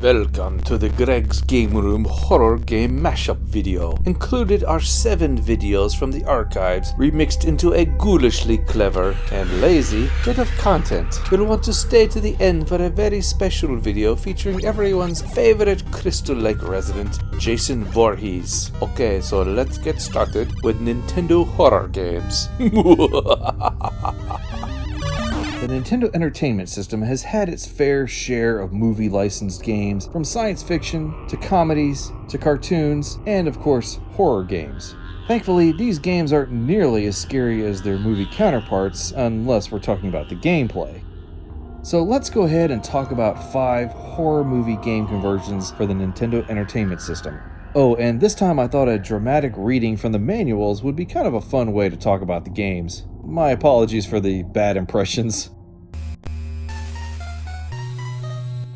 Welcome to the Greg's Game Room horror game mashup video. Included are 7 videos from the archives, remixed into a ghoulishly clever and lazy bit of content. You'll want to stay to the end for a very special video featuring everyone's favorite Crystal Lake resident, Jason Voorhees. Okay, so let's get started with Nintendo horror games. The Nintendo Entertainment System has had its fair share of movie-licensed games, from science fiction, to comedies, to cartoons, and of course, horror games. Thankfully, these games aren't nearly as scary as their movie counterparts, unless we're talking about the gameplay. So let's go ahead and talk about 5 horror movie game conversions for the Nintendo Entertainment System. Oh, and this time I thought a dramatic reading from the manuals would be kind of a fun way to talk about the games. My apologies for the bad impressions.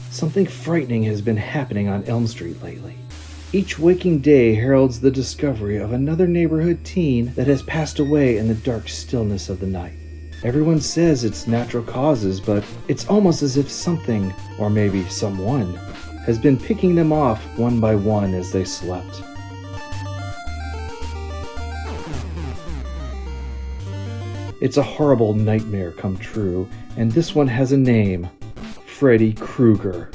Something frightening has been happening on Elm Street lately. Each waking day heralds the discovery of another neighborhood teen that has passed away in the dark stillness of the night. Everyone says it's natural causes, but it's almost as if something, or maybe someone, has been picking them off one by one as they slept. It's a horrible nightmare come true, and this one has a name: Freddy Krueger.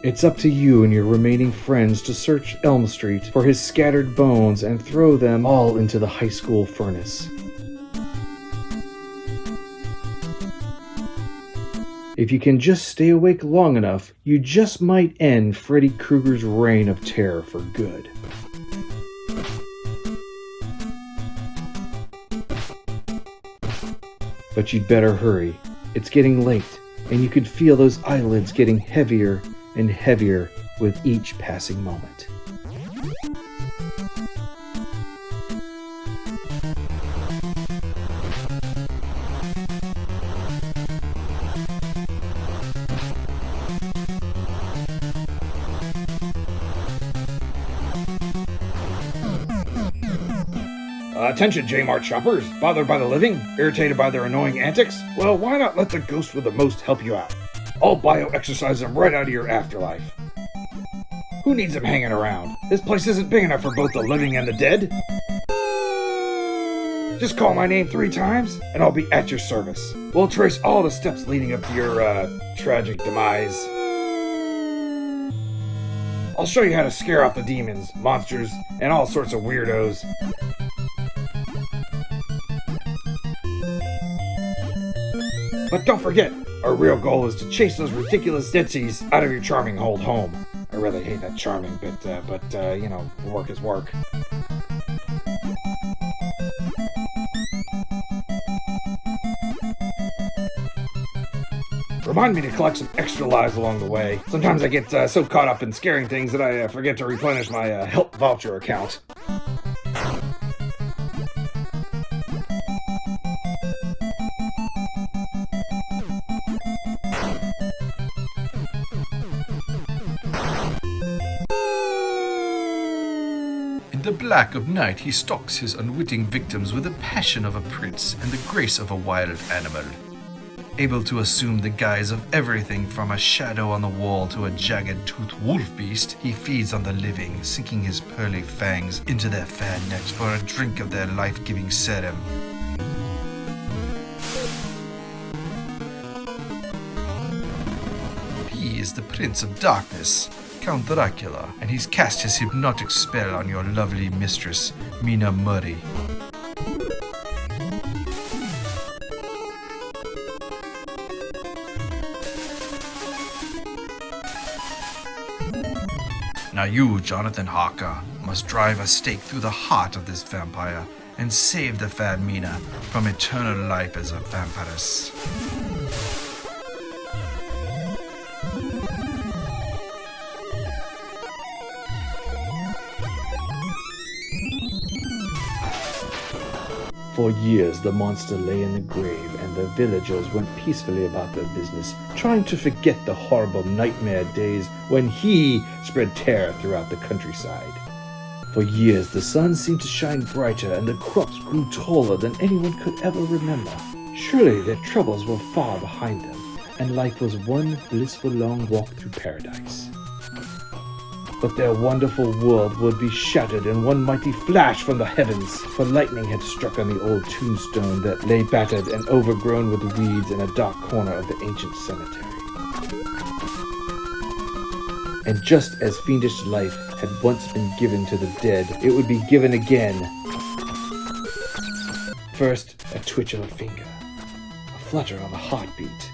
It's up to you and your remaining friends to search Elm Street for his scattered bones and throw them all into the high school furnace. If you can just stay awake long enough, you just might end Freddy Krueger's reign of terror for good. But you'd better hurry. It's getting late, and you could feel those eyelids getting heavier and heavier with each passing moment. Attention J-Mart shoppers, bothered by the living, irritated by their annoying antics? Well, why not let the ghost with the most help you out? I'll bio-exercise them right out of your afterlife. Who needs them hanging around? This place isn't big enough for both the living and the dead. Just call my name 3 times, and I'll be at your service. We'll trace all the steps leading up to your, tragic demise. I'll show you how to scare off the demons, monsters, and all sorts of weirdos. But don't forget, our real goal is to chase those ridiculous ditzies out of your charming old home. I really hate that charming bit, but you know, work is work. Remind me to collect some extra lives along the way. Sometimes I get so caught up in scaring things that I forget to replenish my help voucher account. In the black of night he stalks his unwitting victims with the passion of a prince and the grace of a wild animal. Able to assume the guise of everything from a shadow on the wall to a jagged-toothed wolf beast, he feeds on the living, sinking his pearly fangs into their fair necks for a drink of their life-giving serum. He is the Prince of Darkness, Count Dracula, and he's cast his hypnotic spell on your lovely mistress, Mina Murray. Now you, Jonathan Harker, must drive a stake through the heart of this vampire and save the fair Mina from eternal life as a vampiress. For years the monster lay in the grave, and the villagers went peacefully about their business, trying to forget the horrible nightmare days when he spread terror throughout the countryside. For years the sun seemed to shine brighter, and the crops grew taller than anyone could ever remember. Surely their troubles were far behind them, and life was one blissful long walk through paradise. But their wonderful world would be shattered in one mighty flash from the heavens, for lightning had struck on the old tombstone that lay battered and overgrown with weeds in a dark corner of the ancient cemetery. And just as fiendish life had once been given to the dead, it would be given again. First, a twitch of a finger, a flutter of a heartbeat,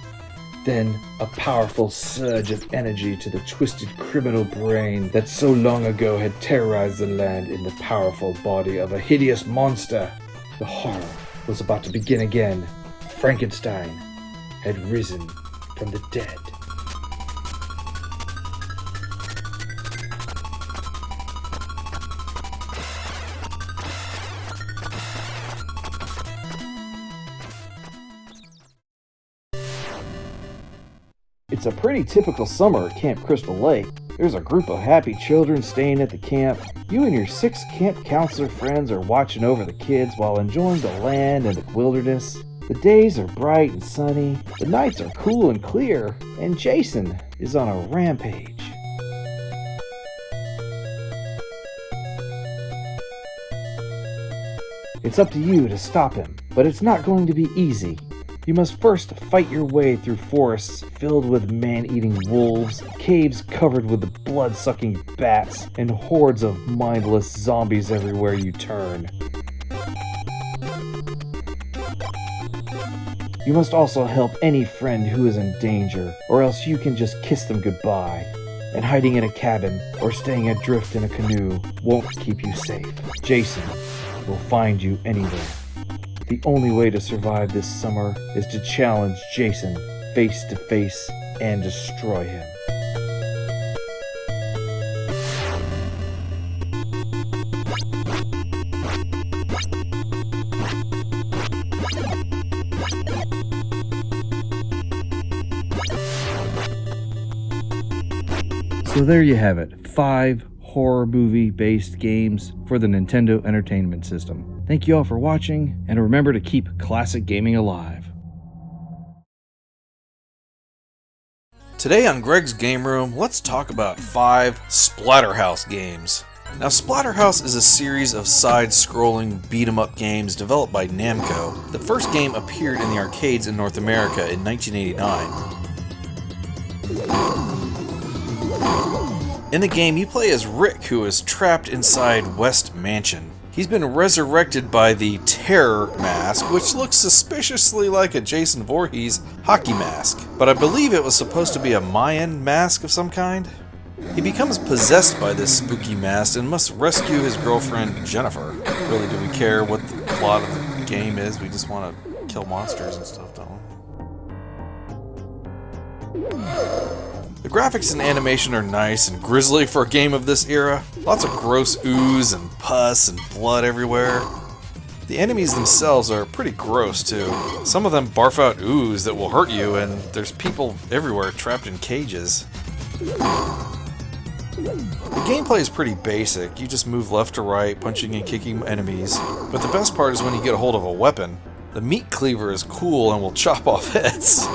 then a powerful surge of energy to the twisted criminal brain that so long ago had terrorized the land in the powerful body of a hideous monster. The horror was about to begin again. Frankenstein had risen from the dead. It's a pretty typical summer at Camp Crystal Lake. There's a group of happy children staying at the camp. You and your 6 camp counselor friends are watching over the kids while enjoying the land and the wilderness. The days are bright and sunny, the nights are cool and clear, and Jason is on a rampage. It's up to you to stop him, but it's not going to be easy. You must first fight your way through forests filled with man-eating wolves, caves covered with blood-sucking bats, and hordes of mindless zombies everywhere you turn. You must also help any friend who is in danger, or else you can just kiss them goodbye. And hiding in a cabin or staying adrift in a canoe won't keep you safe. Jason will find you anywhere. The only way to survive this summer is to challenge Jason face to face and destroy him. So there you have it, 5 horror movie-based games for the Nintendo Entertainment System. Thank you all for watching, and remember to keep classic gaming alive. Today on Greg's Game Room, let's talk about 5 Splatterhouse games. Now, Splatterhouse is a series of side-scrolling beat-em-up games developed by Namco. The first game appeared in the arcades in North America in 1989. In the game, you play as Rick, who is trapped inside West Mansion. He's been resurrected by the Terror mask, which looks suspiciously like a Jason Voorhees hockey mask, but I believe it was supposed to be a Mayan mask of some kind. He becomes possessed by this spooky mask and must rescue his girlfriend Jennifer. Really, do we care what the plot of the game is? We just want to kill monsters and stuff, don't we? The graphics and animation are nice and grisly for a game of this era. Lots of gross ooze and pus and blood everywhere. The enemies themselves are pretty gross too. Some of them barf out ooze that will hurt you, and there's people everywhere trapped in cages. The gameplay is pretty basic. You just move left to right, punching and kicking enemies. But the best part is when you get a hold of a weapon. The meat cleaver is cool and will chop off heads.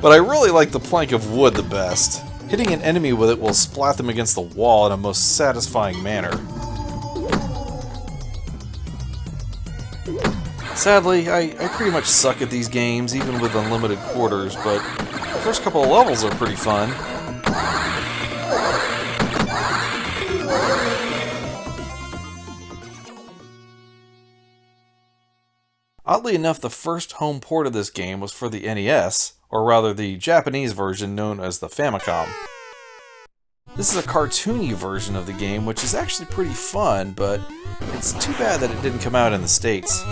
But I really like the plank of wood the best. Hitting an enemy with it will splat them against the wall in a most satisfying manner. Sadly, I pretty much suck at these games, even with unlimited quarters, but the first couple of levels are pretty fun. Oddly enough, the first home port of this game was for the NES, or rather the Japanese version known as the Famicom. This is a cartoony version of the game, which is actually pretty fun, but it's too bad that it didn't come out in the States.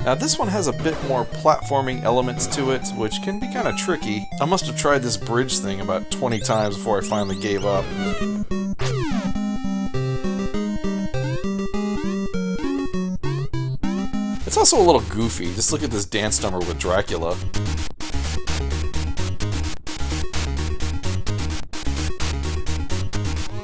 Now this one has a bit more platforming elements to it, which can be kind of tricky. I must have tried this bridge thing about 20 times before I finally gave up. It's also a little goofy. Just look at this dance number with Dracula.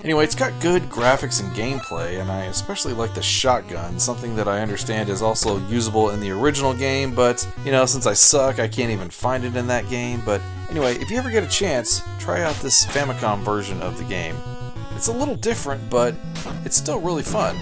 Anyway, it's got good graphics and gameplay, and I especially like the shotgun, something that I understand is also usable in the original game, but, since I suck, I can't even find it in that game. But anyway, if you ever get a chance, try out this Famicom version of the game. It's a little different, but it's still really fun.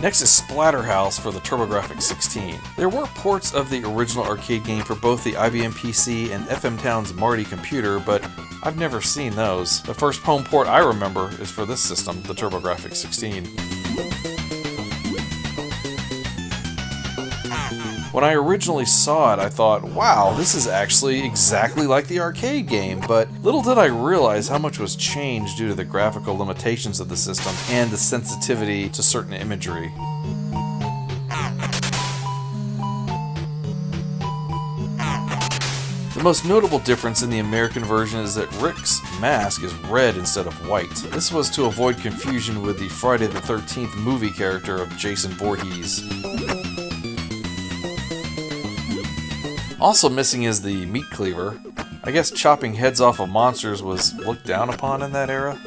Next is Splatterhouse for the TurboGrafx 16. There were ports of the original arcade game for both the IBM PC and FM Town's Marty computer, but I've never seen those. The first home port I remember is for this system, the TurboGrafx 16. When I originally saw it, I thought, wow, this is actually exactly like the arcade game, but little did I realize how much was changed due to the graphical limitations of the system and the sensitivity to certain imagery. The most notable difference in the American version is that Rick's mask is red instead of white. This was to avoid confusion with the Friday the 13th movie character of Jason Voorhees. Also missing is the meat cleaver. I guess chopping heads off of monsters was looked down upon in that era.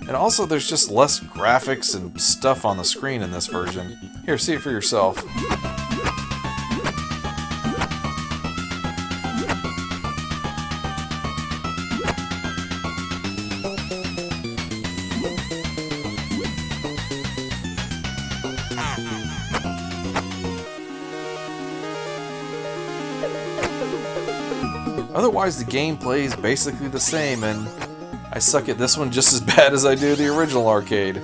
And also there's just less graphics and stuff on the screen in this version. Here, see it for yourself. Otherwise, the gameplay is basically the same, and I suck at this one just as bad as I do the original arcade.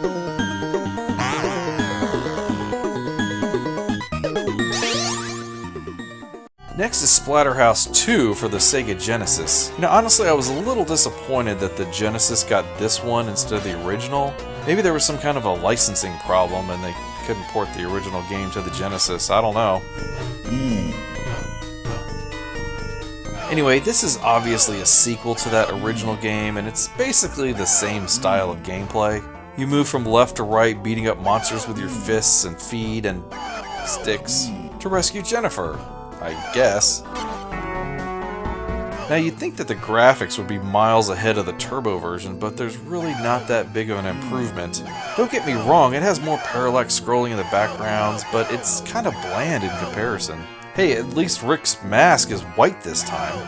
Next is Splatterhouse 2 for the Sega Genesis. Honestly, I was a little disappointed that the Genesis got this one instead of the original. Maybe there was some kind of a licensing problem and they couldn't port the original game to the Genesis. I don't know. Anyway, this is obviously a sequel to that original game, and it's basically the same style of gameplay. You move from left to right, beating up monsters with your fists and feet and sticks to rescue Jennifer, I guess. Now, you'd think that the graphics would be miles ahead of the turbo version, but there's really not that big of an improvement. Don't get me wrong, it has more parallax scrolling in the backgrounds, but it's kind of bland in comparison. Hey, at least Rick's mask is white this time.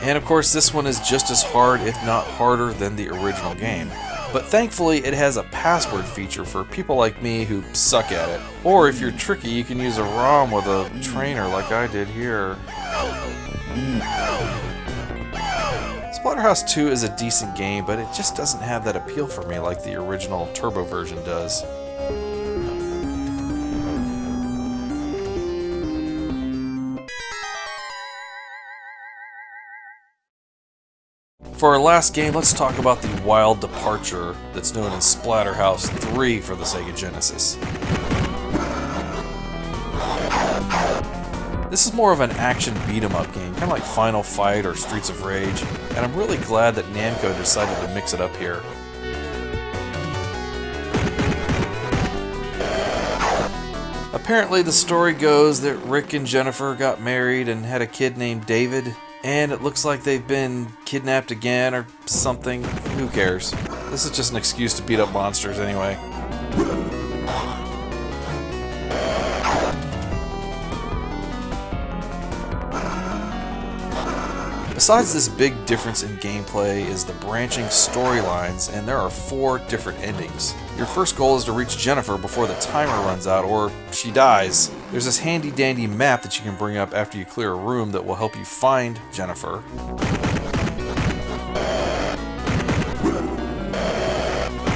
And of course, this one is just as hard, if not harder, than the original game. But thankfully, it has a password feature for people like me who suck at it. Or if you're tricky, you can use a ROM with a trainer like I did here. Splatterhouse 2 is a decent game, but it just doesn't have that appeal for me like the original turbo version does. For our last game, let's talk about the wild departure that's known as Splatterhouse 3 for the Sega Genesis. This is more of an action beat-em-up game, kind of like Final Fight or Streets of Rage, and I'm really glad that Namco decided to mix it up here. Apparently the story goes that Rick and Jennifer got married and had a kid named David, and it looks like they've been kidnapped again or something. Who cares? This is just an excuse to beat up monsters anyway. Besides this big difference in gameplay is the branching storylines, and there are 4 different endings. Your first goal is to reach Jennifer before the timer runs out or she dies. There's this handy dandy map that you can bring up after you clear a room that will help you find Jennifer.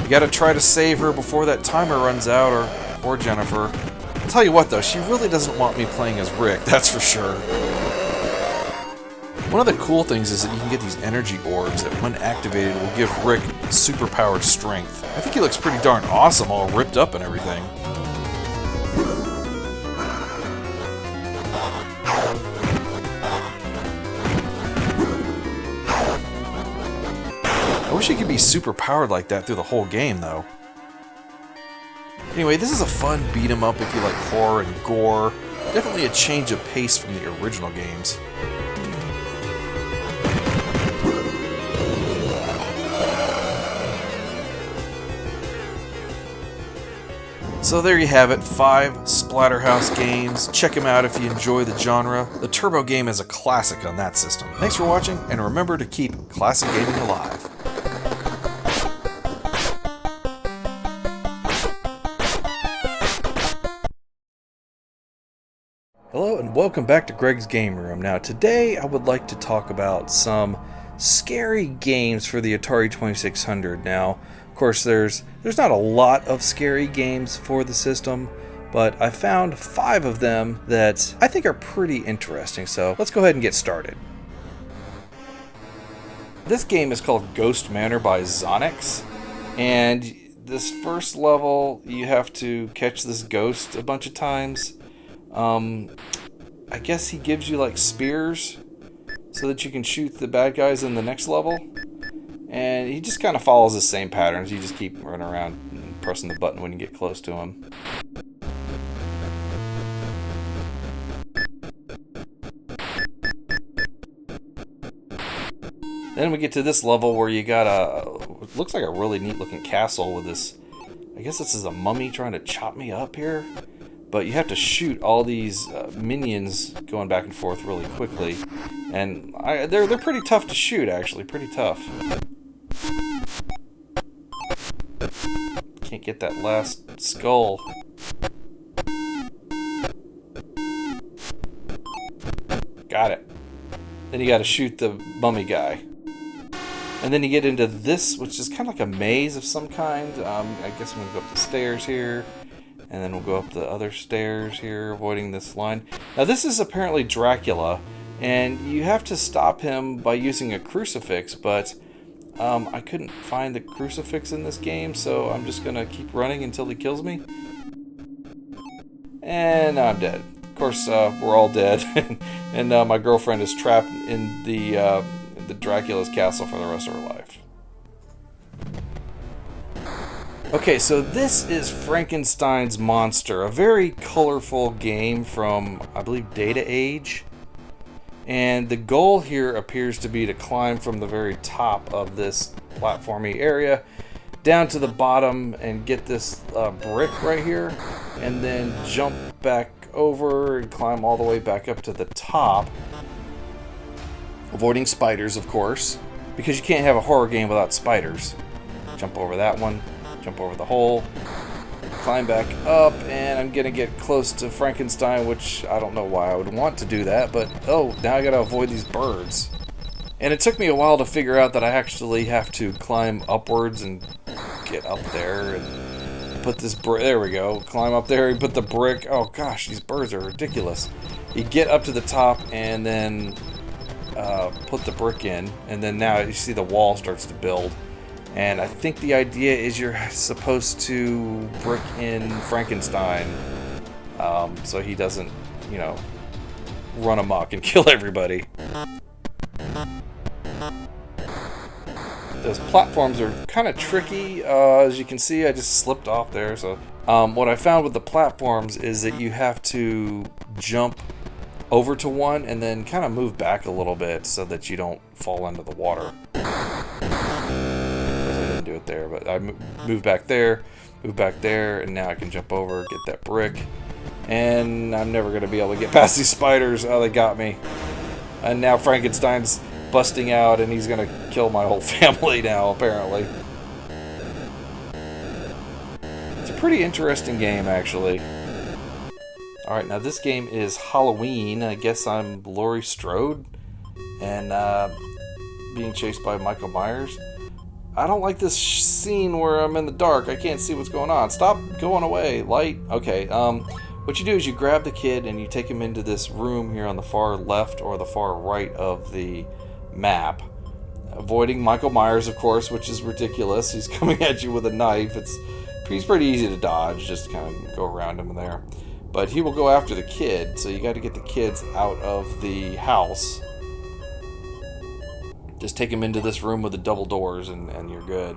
You gotta try to save her before that timer runs out, or Jennifer. I'll tell you what though, she really doesn't want me playing as Rick, that's for sure. One of the cool things is that you can get these energy orbs that, when activated, will give Rick superpowered strength. I think he looks pretty darn awesome, all ripped up and everything. I wish he could be super powered like that through the whole game, though. Anyway, this is a fun beat 'em up if you like horror and gore. Definitely a change of pace from the original games. So there you have it, 5 Splatterhouse games. Check them out if you enjoy the genre. The Turbo game is a classic on that system. Thanks for watching, and remember to keep classic gaming alive. Hello and welcome back to Greg's Game Room. Now today I would like to talk about some scary games for the Atari 2600. Now, of course, there's not a lot of scary games for the system, but I found 5 of them that I think are pretty interesting, so let's go ahead and get started. This game is called Ghost Manor by Zonix, and this first level you have to catch this ghost a bunch of times. I guess he gives you like spears so that you can shoot the bad guys in the next level. And he just kind of follows the same patterns. You just keep running around and pressing the button when you get close to him. Then we get to this level where you got it looks like a really neat looking castle with this, I guess this is a mummy trying to chop me up here. But you have to shoot all these minions going back and forth really quickly. And they're pretty tough to shoot, actually. Pretty tough. Can't get that last skull. Got it. Then you gotta shoot the mummy guy. And then you get into this, which is kind of like a maze of some kind. I guess I'm gonna go up the stairs here. And then we'll go up the other stairs here, avoiding this line. Now this is apparently Dracula, and you have to stop him by using a crucifix, but I couldn't find the crucifix in this game, so I'm just gonna keep running until he kills me. And now I'm dead. Of course, we're all dead, and my girlfriend is trapped in the Dracula's castle for the rest of her life. Okay, so this is Frankenstein's Monster, a very colorful game from, I believe, Data Age. And the goal here appears to be to climb from the very top of this platformy area down to the bottom and get this brick right here, and then jump back over and climb all the way back up to the top. Avoiding spiders, of course, because you can't have a horror game without spiders. Jump over that one. Jump over the hole, climb back up, and I'm gonna get close to Frankenstein, which I don't know why I would want to do that, but oh, now I gotta avoid these birds. And it took me a while to figure out that I actually have to climb upwards and get up there and put this brick, there we go, climb up there and put the brick, oh gosh, these birds are ridiculous. You get up to the top and then put the brick in, and then now you see the wall starts to build. And I think the idea is you're supposed to brick in Frankenstein so he doesn't, you know, run amok and kill everybody. Those platforms are kind of tricky. As you can see, I just slipped off there. So what I found with the platforms is that you have to jump over to one and then kind of move back a little bit so that you don't fall into the water. Do it there, but I move back there, and now I can jump over, get that brick, and I'm never going to be able to get past these spiders. Oh, they got me. And now Frankenstein's busting out, and he's going to kill my whole family now, apparently. It's a pretty interesting game, actually. Alright, now this game is Halloween. I guess I'm Laurie Strode, and being chased by Michael Myers. I don't like this scene where I'm in the dark. I can't see what's going on. Stop going away. Light. Okay. What you do is you grab the kid and you take him into this room here on the far left or the far right of the map. Avoiding Michael Myers, of course, which is ridiculous. He's coming at you with a knife. He's pretty easy to dodge. Just kind of go around him there. But he will go after the kid, so you got to get the kids out of the house. Just take him into this room with the double doors and you're good.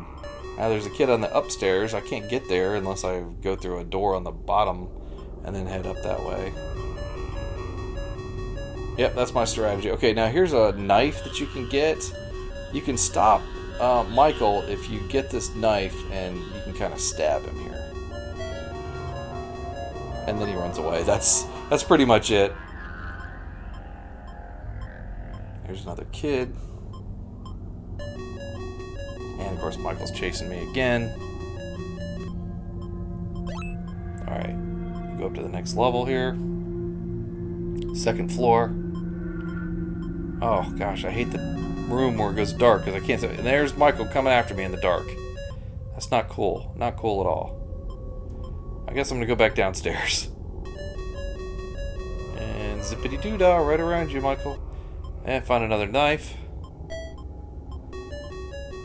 Now there's a kid on the upstairs. I can't get there unless I go through a door on the bottom and then head up that way. Yep, that's my strategy. Okay, now here's a knife that you can get. You can stop Michael if you get this knife and you can kind of stab him here. And then he runs away. That's pretty much it. There's another kid. And of course Michael's chasing me again. Alright, go up to the next level here. Second floor. Oh gosh, I hate the room where it goes dark because I can't see. And there's Michael coming after me in the dark. That's not cool. Not cool at all. I guess I'm gonna go back downstairs. And zippity doo dah right around you, Michael. And find another knife.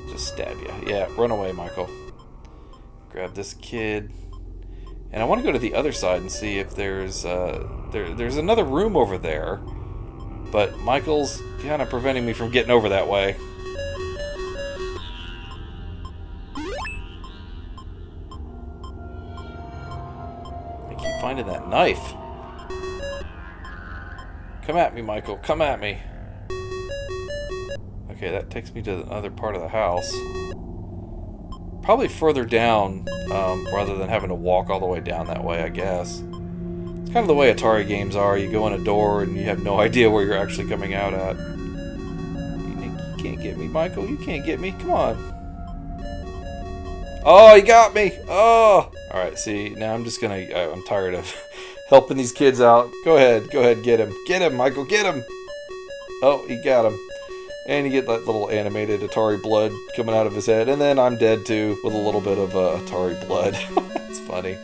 Just stab you. Yeah, run away, Michael. Grab this kid. And I want to go to the other side and see if there's there's another room over there. But Michael's kind of preventing me from getting over that way. I keep finding that knife. Come at me, Michael. Come at me. Okay, that takes me to another part of the house. Probably further down, rather than having to walk all the way down that way, I guess. It's kind of the way Atari games are. You go in a door and you have no idea where you're actually coming out at. You can't get me, Michael. You can't get me. Come on. Oh, he got me. Oh. Alright, see, now I'm just gonna... I'm tired of helping these kids out. Go ahead, get him. Get him, Michael, get him. Oh, he got him. And you get that little animated Atari blood coming out of his head. And then I'm dead too, with a little bit of Atari blood. It's funny.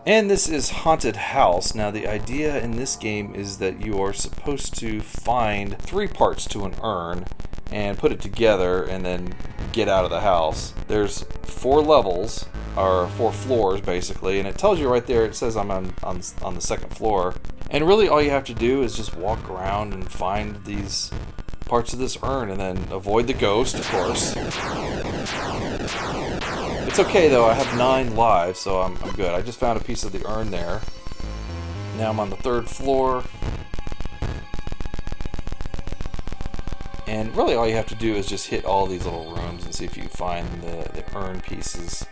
And this is Haunted House. Now the idea in this game is that you are supposed to find 3 parts to an urn and put it together and then get out of the house. There's 4 levels, or 4 floors basically, and it tells you right there, it says I'm on the second floor. And really all you have to do is just walk around and find these parts of this urn and then avoid the ghost, of course. It's okay though, I have 9 lives, so I'm good. I just found a piece of the urn there. Now I'm on the 3rd floor. And really all you have to do is just hit all these little rooms and see if you find the urn pieces.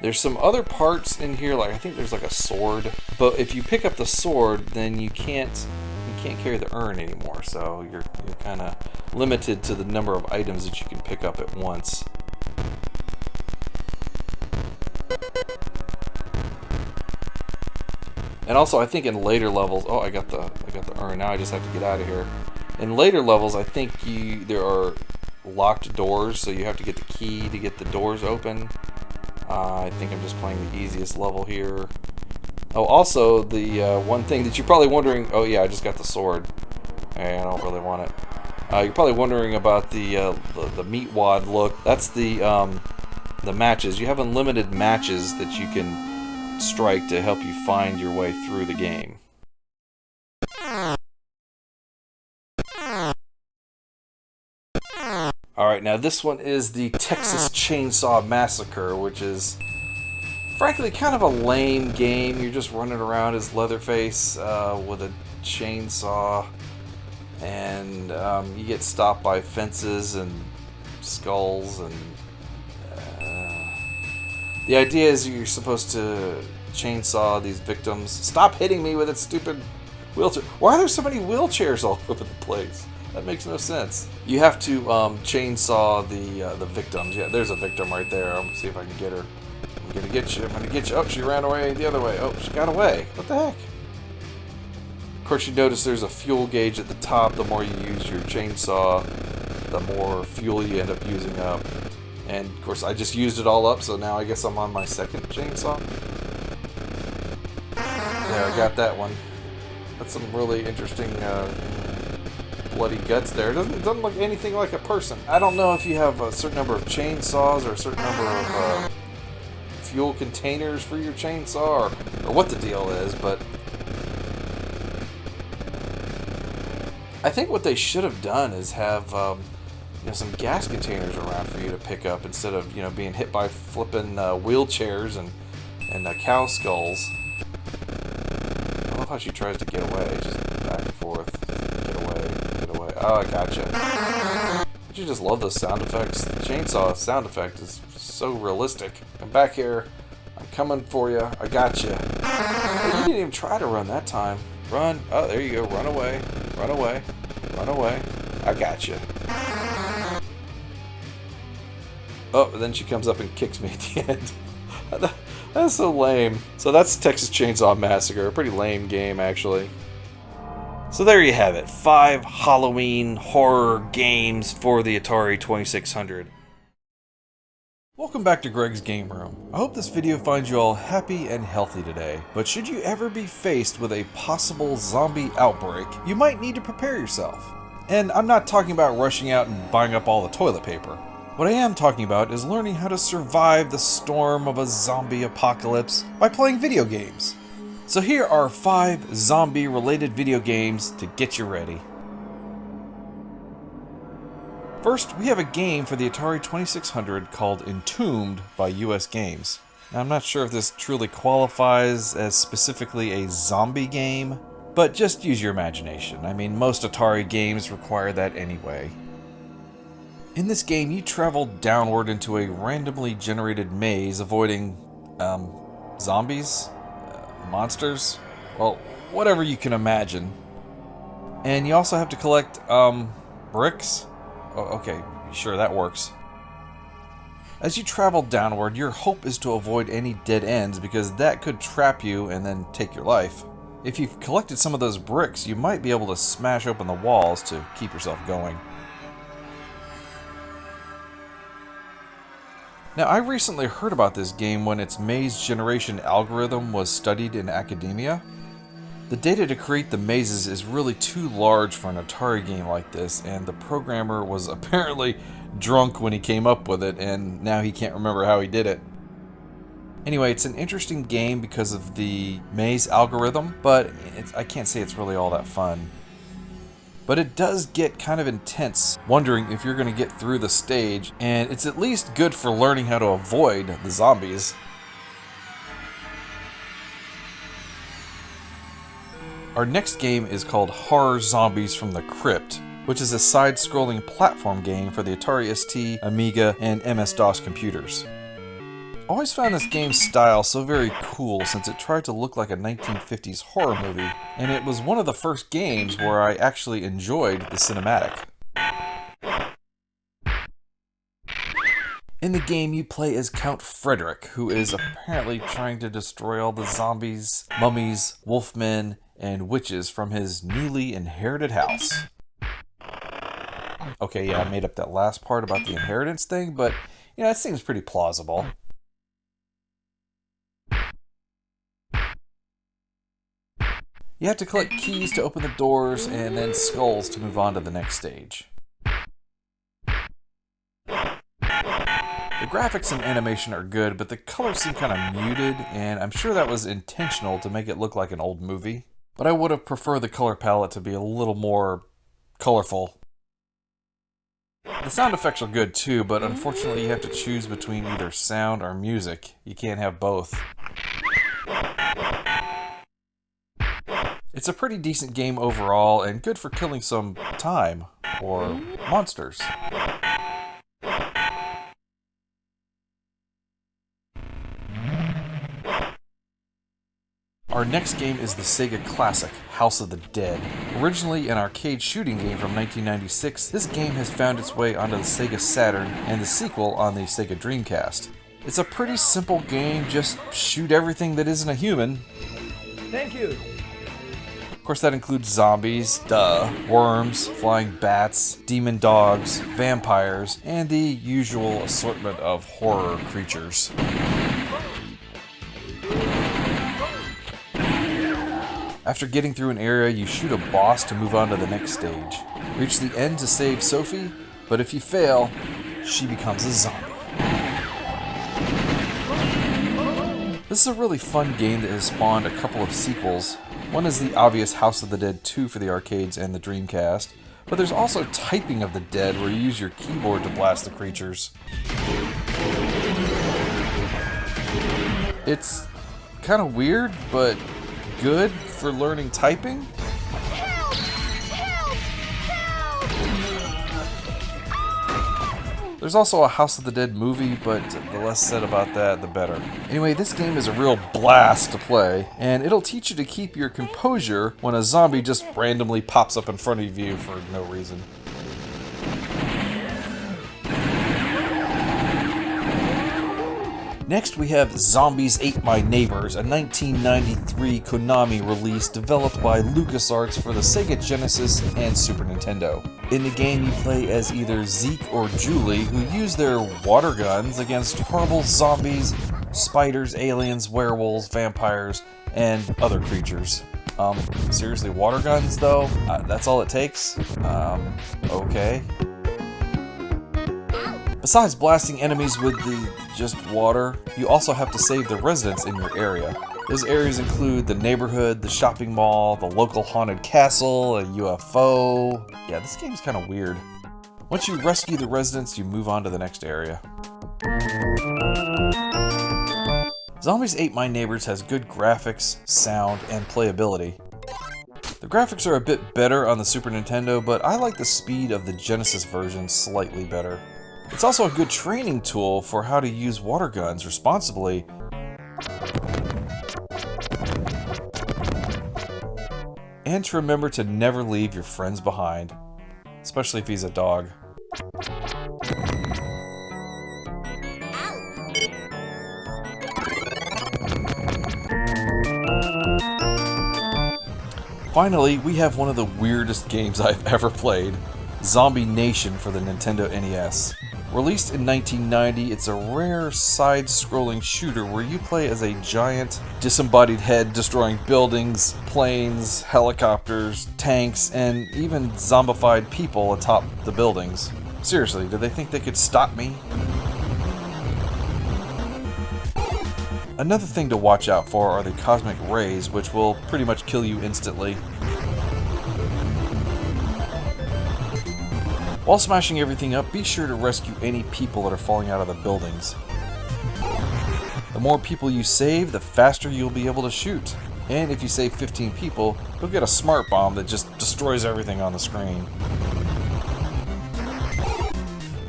There's some other parts in here, like I think there's like a sword, but if you pick up the sword, then you can't carry the urn anymore. So you're kind of limited to the number of items that you can pick up at once. And also, I think in later levels, oh, I got the urn. Now I just have to get out of here. In later levels, I think there are locked doors, so you have to get the key to get the doors open. I think I'm just playing the easiest level here. Oh, also, the one thing that you're probably wondering... Oh, yeah, I just got the sword. Hey, I don't really want it. You're probably wondering about the meat wad look. That's the matches. You have unlimited matches that you can strike to help you find your way through the game. Alright, now this one is the Texas Chainsaw Massacre, which is frankly kind of a lame game. You're just running around as Leatherface with a chainsaw, and you get stopped by fences and skulls, and the idea is you're supposed to chainsaw these victims. Stop hitting me with that stupid wheelchair. Why are there so many wheelchairs all over the place? That makes no sense. You have to chainsaw the victims. Yeah, there's a victim right there. I'm gonna see if I can get her. I'm gonna get you. I'm gonna get you. Oh, she ran away the other way. Oh, she got away. What the heck? Of course, you notice there's a fuel gauge at the top. The more you use your chainsaw, the more fuel you end up using up. And of course, I just used it all up, so now I guess I'm on my 2nd chainsaw. There, I got that one. That's some really interesting bloody guts there. It doesn't look anything like a person. I don't know if you have a certain number of chainsaws or a certain number of fuel containers for your chainsaw, or what the deal is, but I think what they should have done is have some gas containers around for you to pick up instead of being hit by flipping wheelchairs and cow skulls. I love how she tries to get away, just back and forth. Get away. Oh, I gotcha. Don't you just love those sound effects? The chainsaw sound effect is so realistic. Come back here. I'm coming for you. I got you. Hey, you didn't even try to run that time. Run. Oh, there you go. Run away. Run away. Run away. I got you. Oh, and then she comes up and kicks me at the end. That's so lame. So that's Texas Chainsaw Massacre. A pretty lame game, actually. So there you have it. 5 Halloween horror games for the Atari 2600. Welcome back to Greg's Game Room. I hope this video finds you all happy and healthy today. But should you ever be faced with a possible zombie outbreak, you might need to prepare yourself. And I'm not talking about rushing out and buying up all the toilet paper. What I am talking about is learning how to survive the storm of a zombie apocalypse by playing video games. So here are 5 zombie-related video games to get you ready. First, we have a game for the Atari 2600 called Entombed by US Games. Now, I'm not sure if this truly qualifies as specifically a zombie game, but just use your imagination. I mean, most Atari games require that anyway. In this game, you travel downward into a randomly generated maze, avoiding, zombies? Monsters? Well, whatever you can imagine. And you also have to collect, bricks? Oh, okay, sure, that works. As you travel downward, your hope is to avoid any dead ends, because that could trap you and then take your life. If you've collected some of those bricks, you might be able to smash open the walls to keep yourself going. Now, I recently heard about this game when its maze generation algorithm was studied in academia. The data to create the mazes is really too large for an Atari game like this, and the programmer was apparently drunk when he came up with it, and now he can't remember how he did it. Anyway, it's an interesting game because of the maze algorithm, but I can't say it's really all that fun. But it does get kind of intense, wondering if you're going to get through the stage, and it's at least good for learning how to avoid the zombies. Our next game is called Horror Zombies from the Crypt, which is a side-scrolling platform game for the Atari ST, Amiga, and MS-DOS computers. I always found this game's style so very cool since it tried to look like a 1950s horror movie, and it was one of the first games where I actually enjoyed the cinematic. In the game, you play as Count Frederick, who is apparently trying to destroy all the zombies, mummies, wolfmen, and witches from his newly inherited house. Okay, yeah, I made up that last part about the inheritance thing, but, it seems pretty plausible. You have to collect keys to open the doors, and then skulls to move on to the next stage. The graphics and animation are good, but the colors seem kind of muted, and I'm sure that was intentional to make it look like an old movie. But I would have preferred the color palette to be a little more colorful. The sound effects are good too, but unfortunately you have to choose between either sound or music. You can't have both. It's a pretty decent game overall, and good for killing some time, or monsters. Our next game is the Sega classic, House of the Dead. Originally an arcade shooting game from 1996, this game has found its way onto the Sega Saturn and the sequel on the Sega Dreamcast. It's a pretty simple game, just shoot everything that isn't a human. Thank you. Of course, that includes zombies, worms, flying bats, demon dogs, vampires, and the usual assortment of horror creatures. After getting through an area, you shoot a boss to move on to the next stage. Reach the end to save Sophie, but if you fail, she becomes a zombie. This is a really fun game that has spawned a couple of sequels, One is the obvious House of the Dead 2 for the arcades and the Dreamcast, but there's also Typing of the Dead where you use your keyboard to blast the creatures. It's kind of weird, but good for learning typing. There's also a House of the Dead movie, but the less said about that, the better. Anyway, this game is a real blast to play, and it'll teach you to keep your composure when a zombie just randomly pops up in front of you for no reason. Next we have Zombies Ate My Neighbors, a 1993 Konami release developed by LucasArts for the Sega Genesis and Super Nintendo. In the game you play as either Zeke or Julie, who use their water guns against horrible zombies, spiders, aliens, werewolves, vampires, and other creatures. Seriously, water guns though? That's all it takes? Okay. Besides blasting enemies with just water, you also have to save the residents in your area. Those areas include the neighborhood, the shopping mall, the local haunted castle, a UFO. Yeah, this game's kind of weird. Once you rescue the residents, you move on to the next area. Zombies Ate My Neighbors has good graphics, sound, and playability. The graphics are a bit better on the Super Nintendo, but I like the speed of the Genesis version slightly better. It's also a good training tool for how to use water guns responsibly. And to remember to never leave your friends behind, especially if he's a dog. Finally, we have one of the weirdest games I've ever played, Zombie Nation for the Nintendo NES. Released in 1990, it's a rare side-scrolling shooter where you play as a giant, disembodied head destroying buildings, planes, helicopters, tanks, and even zombified people atop the buildings. Seriously, did they think they could stop me? Another thing to watch out for are the cosmic rays, which will pretty much kill you instantly. While smashing everything up, be sure to rescue any people that are falling out of the buildings. The more people you save, the faster you'll be able to shoot. And if you save 15 people, you'll get a smart bomb that just destroys everything on the screen.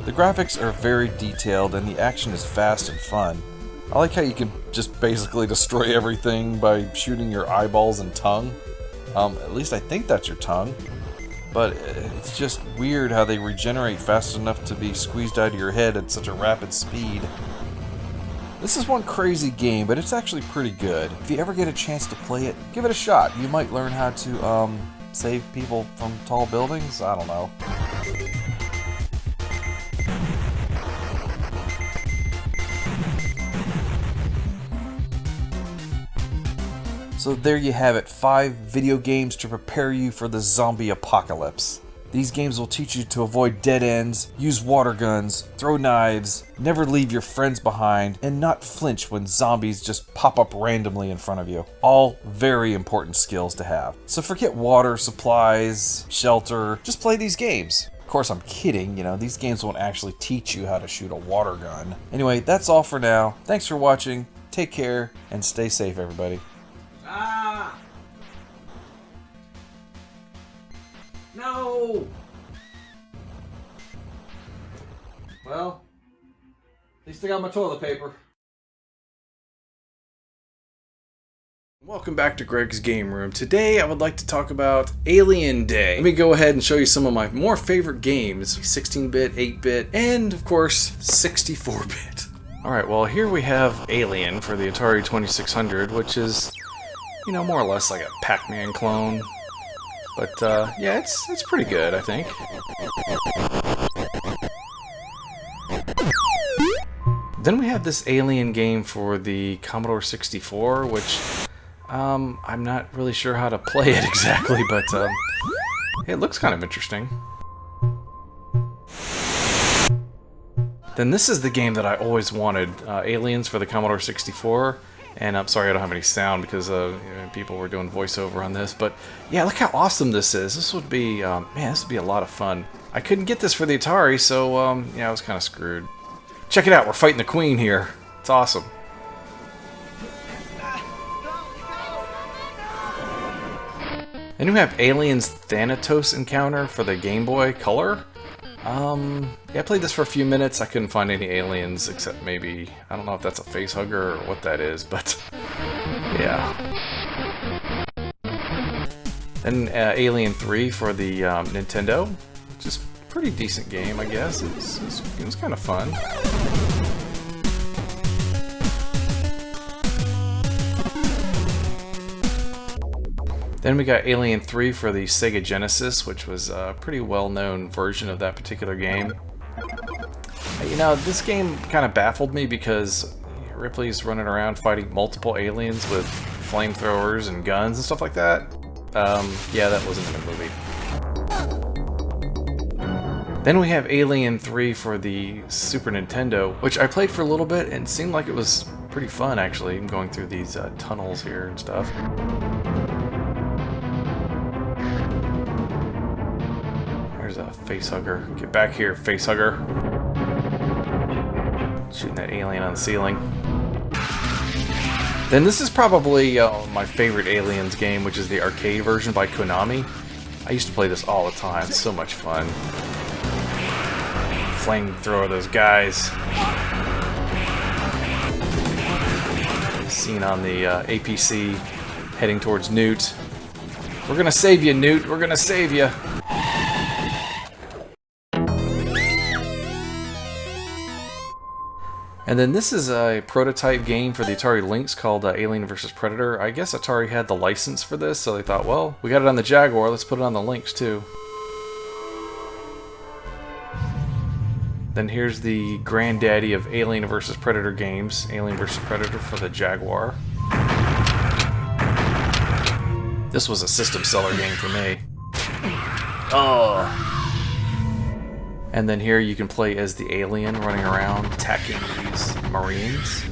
The graphics are very detailed and the action is fast and fun. I like how you can just basically destroy everything by shooting your eyeballs and tongue. At least I think that's your tongue. But it's just weird how they regenerate fast enough to be squeezed out of your head at such a rapid speed. This is one crazy game, but it's actually pretty good. If you ever get a chance to play it, give it a shot. You might learn how to save people from tall buildings? I don't know. So there you have it, 5 video games to prepare you for the zombie apocalypse. These games will teach you to avoid dead ends, use water guns, throw knives, never leave your friends behind, and not flinch when zombies just pop up randomly in front of you. All very important skills to have. So forget water, supplies, shelter, just play these games. Of course, I'm kidding, these games won't actually teach you how to shoot a water gun. Anyway, that's all for now. Thanks for watching, take care, and stay safe, everybody. Ah! No! Well, at least I got my toilet paper. Welcome back to Greg's Game Room. Today I would like to talk about Alien Day. Let me go ahead and show you some of my more favorite games. 16-bit, 8-bit, and of course 64-bit. Alright, well here we have Alien for the Atari 2600, which is, more or less like a Pac-Man clone. But yeah, it's pretty good, I think. Then we have this Alien game for the Commodore 64, which I'm not really sure how to play it exactly, but it looks kind of interesting. Then this is the game that I always wanted, Aliens for the Commodore 64. And I'm sorry I don't have any sound because people were doing voiceover on this. But yeah, look how awesome this is. This would be, man, this would be a lot of fun. I couldn't get this for the Atari, so yeah, I was kind of screwed. Check it out, we're fighting the Queen here. It's awesome. Then we have Aliens Thanatos Encounter for the Game Boy Color. Yeah, I played this for a few minutes. I couldn't find any aliens except maybe, I don't know if that's a face hugger or what that is, but yeah. Then Alien 3 for the Nintendo, which is a pretty decent game, I guess. It was kind of fun. Then we got Alien 3 for the Sega Genesis, which was a pretty well-known version of that particular game. You know, this game kind of baffled me because Ripley's running around fighting multiple aliens with flamethrowers and guns and stuff like that. Yeah, that wasn't in the movie. Then we have Alien 3 for the Super Nintendo, which I played for a little bit and seemed like it was pretty fun, actually, going through these tunnels here and stuff. There's a face hugger. Get back here, face hugger. Shooting that alien on the ceiling. Then this is probably my favorite Aliens game, which is the arcade version by Konami. I used to play this all the time. It's so much fun. Flamethrower those guys. Scene on the APC heading towards Newt. We're gonna save you, Newt. We're gonna save you. And then this is a prototype game for the Atari Lynx called Alien vs. Predator. I guess Atari had the license for this, so they thought, well, we got it on the Jaguar, let's put it on the Lynx too. Then here's the granddaddy of Alien vs. Predator games, Alien vs. Predator for the Jaguar. This was a system seller game for me. Oh. And then here you can play as the alien running around attacking these Marines.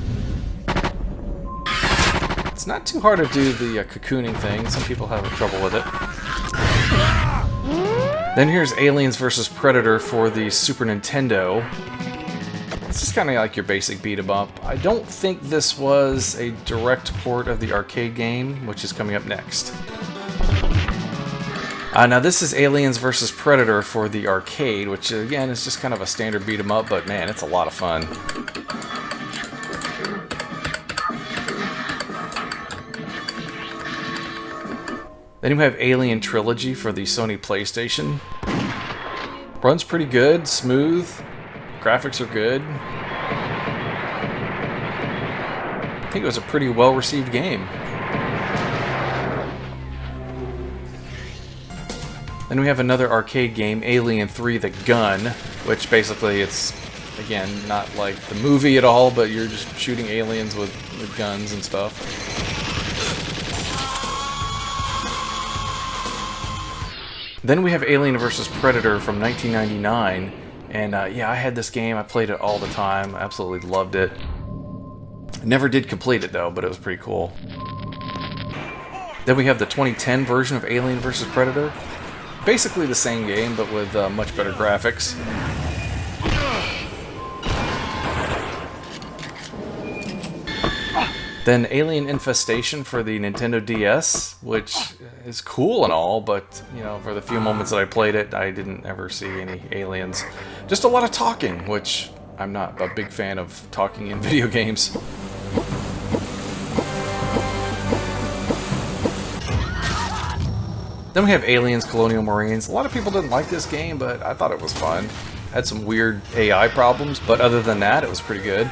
It's not too hard to do the cocooning thing. Some people have trouble with it. Then here's Aliens vs. Predator for the Super Nintendo. It's just kind of like your basic beat 'em up. I don't think this was a direct port of the arcade game, which is coming up next. Now this is Aliens vs. Predator for the arcade, which again is just kind of a standard beat 'em up, but man, it's a lot of fun. Then we have Alien Trilogy for the Sony PlayStation. Runs pretty good, smooth, graphics are good. I think it was a pretty well-received game. Then we have another arcade game, Alien 3 The Gun, which basically it's, again, not like the movie at all, but you're just shooting aliens with guns and stuff. Then we have Alien vs. Predator from 1999, and yeah, I had this game, I played it all the time, absolutely loved it. Never did complete it though, but it was pretty cool. Then we have the 2010 version of Alien vs. Predator. Basically the same game, but with much better graphics. Then Alien Infestation for the Nintendo DS, which is cool and all, but, you know, for the few moments that I played it, I didn't ever see any aliens. Just a lot of talking, which I'm not a big fan of talking in video games. Then we have Aliens Colonial Marines. A lot of people didn't like this game, but I thought it was fun. Had some weird AI problems, but other than that, it was pretty good.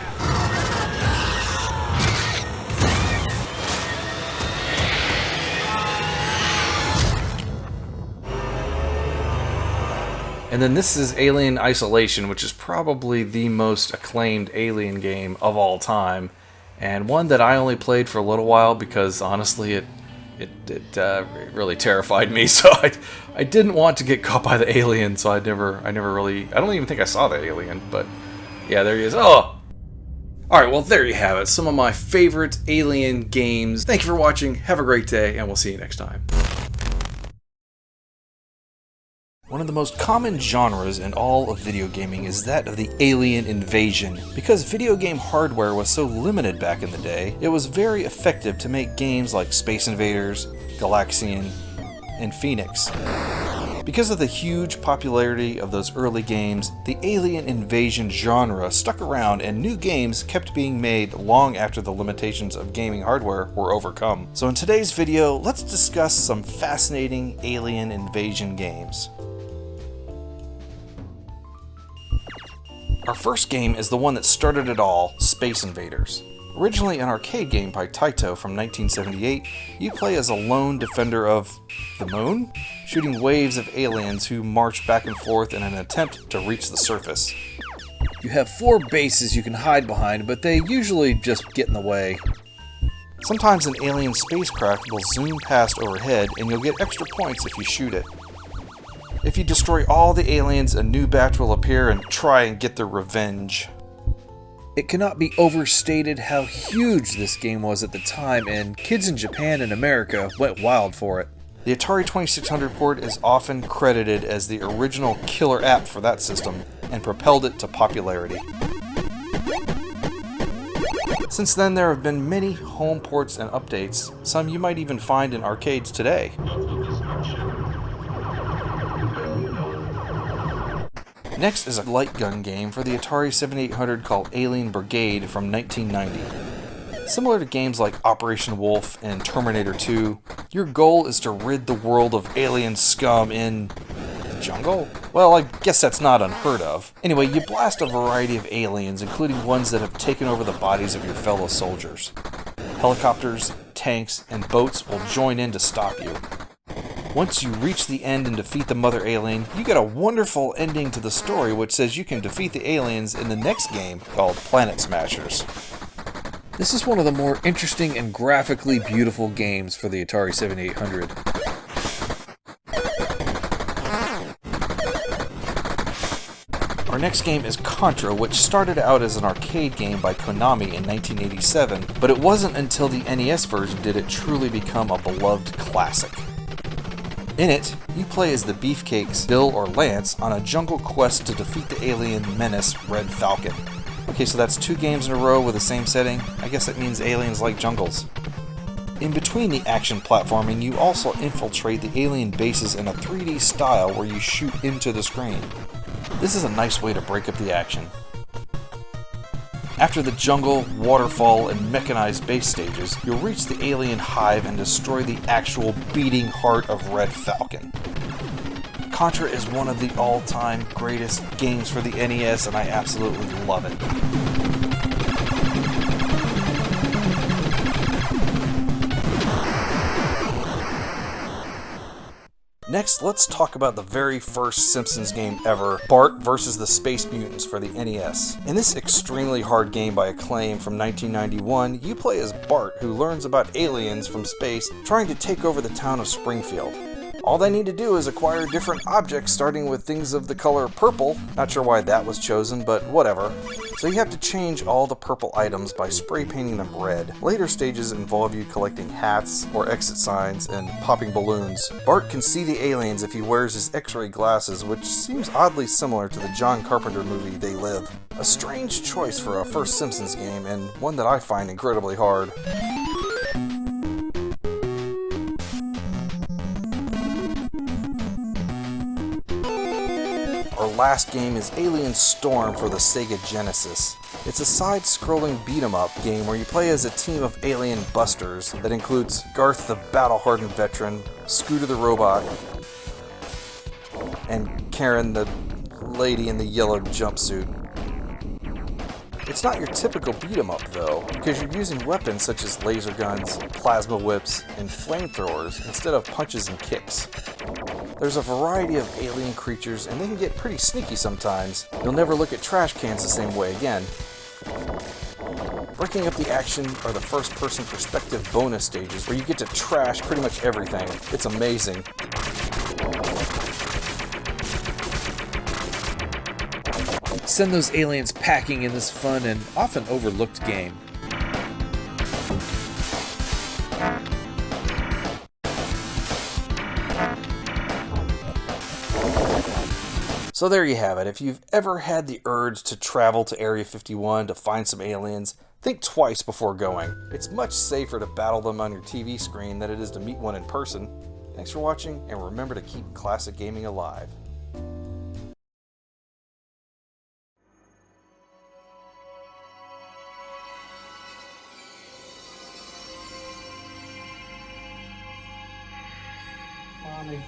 And then this is Alien Isolation, which is probably the most acclaimed Alien game of all time. And one that I only played for a little while because, honestly, it really terrified me, so I didn't want to get caught by the alien, so I never really, I don't even think I saw the alien, but yeah, there he is. Oh! Alright, well there you have it. Some of my favorite Alien games. Thank you for watching, have a great day, and we'll see you next time. One of the most common genres in all of video gaming is that of the alien invasion. Because video game hardware was so limited back in the day, it was very effective to make games like Space Invaders, Galaxian, and Phoenix. Because of the huge popularity of those early games, the alien invasion genre stuck around and new games kept being made long after the limitations of gaming hardware were overcome. So in today's video, let's discuss some fascinating alien invasion games. Our first game is the one that started it all, Space Invaders. Originally an arcade game by Taito from 1978, you play as a lone defender of the moon, shooting waves of aliens who march back and forth in an attempt to reach the surface. You have 4 bases you can hide behind, but they usually just get in the way. Sometimes an alien spacecraft will zoom past overhead and you'll get extra points if you shoot it. If you destroy all the aliens, a new batch will appear and try and get their revenge. It cannot be overstated how huge this game was at the time, and kids in Japan and America went wild for it. The Atari 2600 port is often credited as the original killer app for that system, and propelled it to popularity. Since then, there have been many home ports and updates, some you might even find in arcades today. Next is a light gun game for the Atari 7800 called Alien Brigade from 1990. Similar to games like Operation Wolf and Terminator 2, your goal is to rid the world of alien scum in the jungle? Well, I guess that's not unheard of. Anyway, you blast a variety of aliens, including ones that have taken over the bodies of your fellow soldiers. Helicopters, tanks, and boats will join in to stop you. Once you reach the end and defeat the mother alien, you get a wonderful ending to the story which says you can defeat the aliens in the next game called Planet Smashers. This is one of the more interesting and graphically beautiful games for the Atari 7800. Our next game is Contra, which started out as an arcade game by Konami in 1987, but it wasn't until the NES version did it truly become a beloved classic. In it, you play as the Beefcakes, Bill or Lance, on a jungle quest to defeat the alien menace Red Falcon. Okay, so that's 2 games in a row with the same setting. I guess that means aliens like jungles. In between the action platforming, you also infiltrate the alien bases in a 3D style where you shoot into the screen. This is a nice way to break up the action. After the jungle, waterfall, and mechanized base stages, you'll reach the alien hive and destroy the actual beating heart of Red Falcon. Contra is one of the all-time greatest games for the NES, and I absolutely love it. Next, let's talk about the very first Simpsons game ever, Bart vs. the Space Mutants for the NES. In this extremely hard game by Acclaim from 1991, you play as Bart, who learns about aliens from space trying to take over the town of Springfield. All they need to do is acquire different objects starting with things of the color purple. Not sure why that was chosen, but whatever. So you have to change all the purple items by spray painting them red. Later stages involve you collecting hats or exit signs and popping balloons. Bart can see the aliens if he wears his X-ray glasses, which seems oddly similar to the John Carpenter movie They Live. A strange choice for a first Simpsons game, and one that I find incredibly hard. Our last game is Alien Storm for the Sega Genesis. It's a side-scrolling beat-em-up game where you play as a team of alien busters that includes Garth the battle-hardened veteran, Scooter the robot, and Karen the lady in the yellow jumpsuit. It's not your typical beat-em-up though, because you're using weapons such as laser guns, plasma whips, and flamethrowers instead of punches and kicks. There's a variety of alien creatures, and they can get pretty sneaky sometimes. You'll never look at trash cans the same way again. Breaking up the action are the first-person perspective bonus stages, where you get to trash pretty much everything. It's amazing. send those aliens packing in this fun and often overlooked game. So there you have it. If you've ever had the urge to travel to Area 51 to find some aliens, think twice before going. It's much safer to battle them on your TV screen than it is to meet one in person. Thanks for watching, and remember to keep classic gaming alive. Mommy.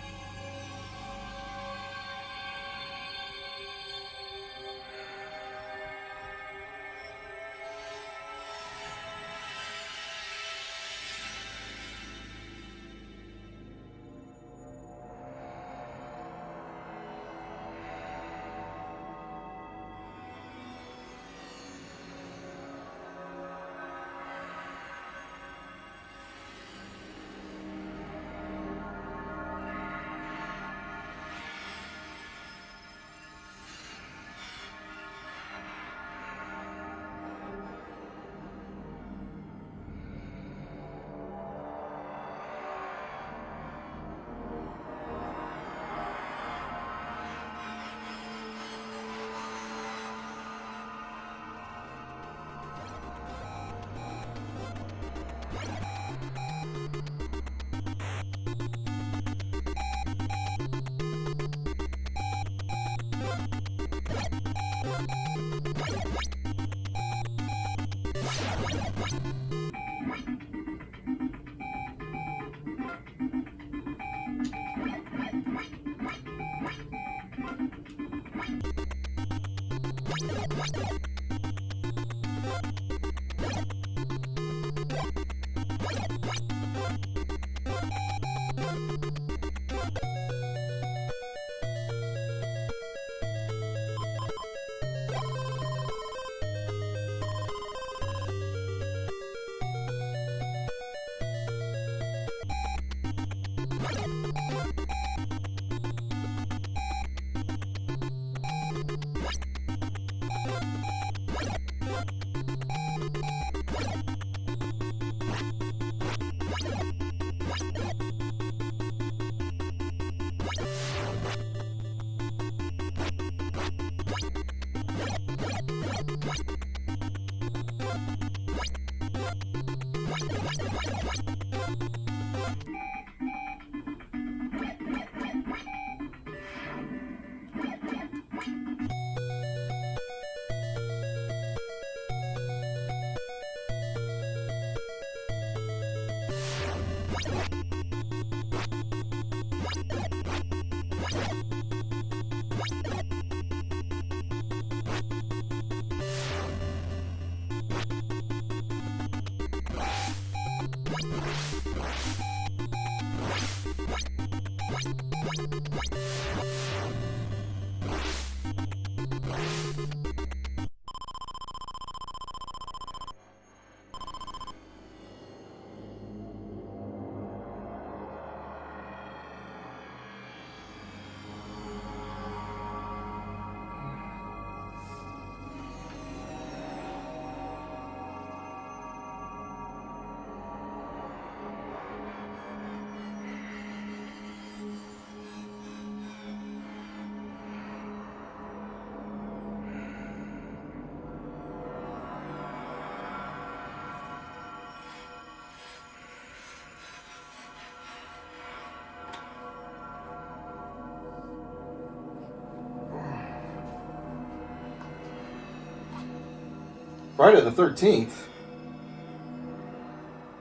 Friday the 13th?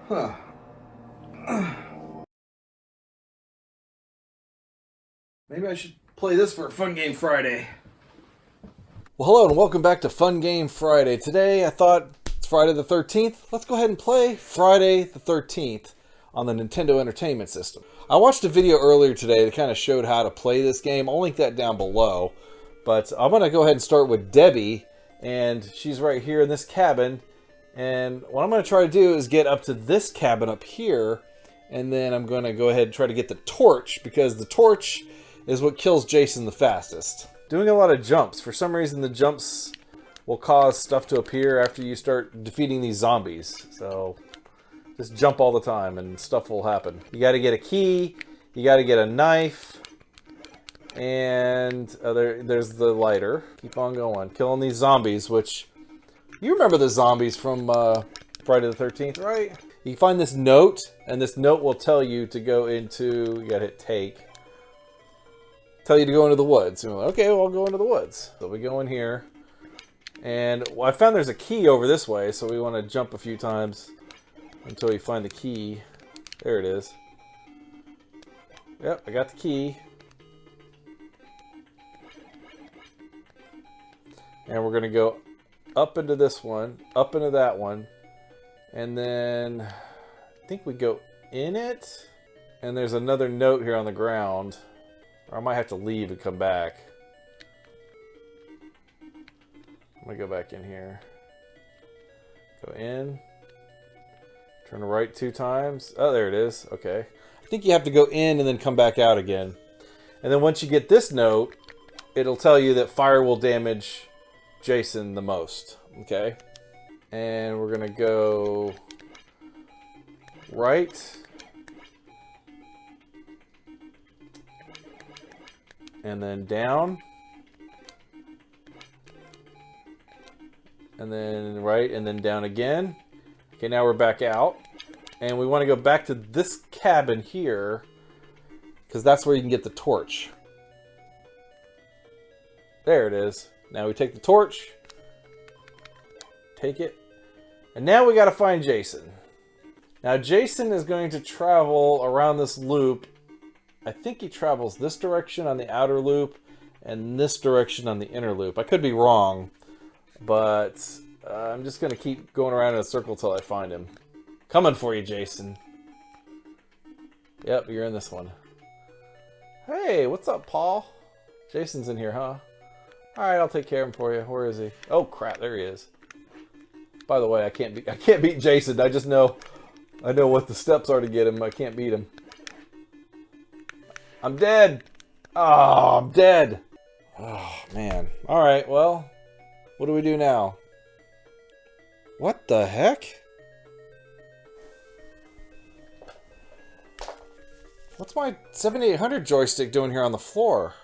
Huh. Maybe I should play this for a Fun Game Friday. Well, hello and welcome back to Fun Game Friday. Today I thought it's Friday the 13th. Let's go ahead and play Friday the 13th on the Nintendo Entertainment System. I watched a video earlier today that kind of showed how to play this game. I'll link that down below. But I'm going to go ahead and start with Debbie. And she's right here in this cabin. And what I'm going to try to do is get up to this cabin up here. And then I'm going to go ahead and try to get the torch, because the torch is what kills Jason the fastest. doing a lot of jumps. For some reason, the jumps will cause stuff to appear after you start defeating these zombies. So just jump all the time and stuff will happen. You got to get a key. You got to get a knife. And there's the lighter. Keep on going. Killing these zombies, which... You remember the zombies from Friday the 13th, right? You find this note, and this note will tell you to go into... You got to hit take. Tell you to go into the woods. And we're like, okay, well, I'll go into the woods. So we go in here. And I found there's a key over this way, so we want to jump a few times until we find the key. There it is. Yep, I got the key. And we're going to go up into this one, up into that one, and then I think we go in it. And there's another note here on the ground. Or I might have to leave and come back. I'm going to go back in here. Go in. Turn right 2 times. Oh, there it is. Okay. I think you have to go in and then come back out again. And then once you get this note, it'll tell you that fire will damage Jason the most. Okay. And we're going to go right. And then down. And then right, and then down again. Okay, now we're back out. And we want to go back to this cabin here, because that's where you can get the torch. There it is. Now we take the torch. Take it. And now we got to find Jason. Now Jason is going to travel around this loop. I think he travels this direction on the outer loop and this direction on the inner loop. I could be wrong, but I'm just going to keep going around in a circle till I find him. Coming for you, Jason. Yep, you're in this one. Hey, what's up, Paul? Jason's in here, huh? Alright, I'll take care of him for you. Where is he? Oh, crap, there he is. By the way, I can't beat Jason. I just know... I know what the steps are to get him. I can't beat him. I'm dead! Oh, I'm dead! Oh, man. Alright, well... What do we do now? What the heck? What's my 7800 joystick doing here on the floor?